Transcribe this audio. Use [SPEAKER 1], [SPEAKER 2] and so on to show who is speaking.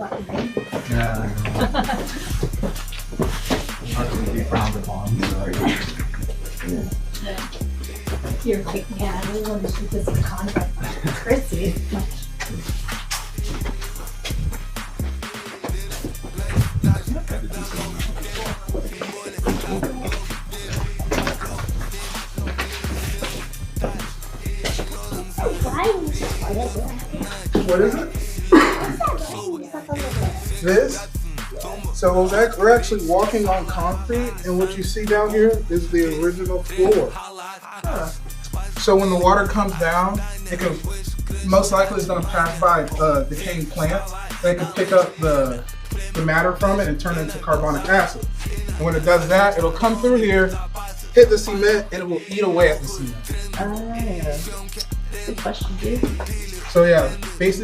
[SPEAKER 1] Yeah. Not to be frowned upon.
[SPEAKER 2] You're like, man, I really want to shoot this in contact. Chrissy.
[SPEAKER 3] What is it? This? So we're actually walking on concrete, and what you see down here is the original floor. So when the water comes down, it can most likely it's going to pass by decaying plants. They can pick up the matter from it and turn it into carbonic acid. And when it does that, it'll come through here, hit the cement, and it will eat away at the cement.
[SPEAKER 2] Good question, dude.
[SPEAKER 3] So yeah, basically.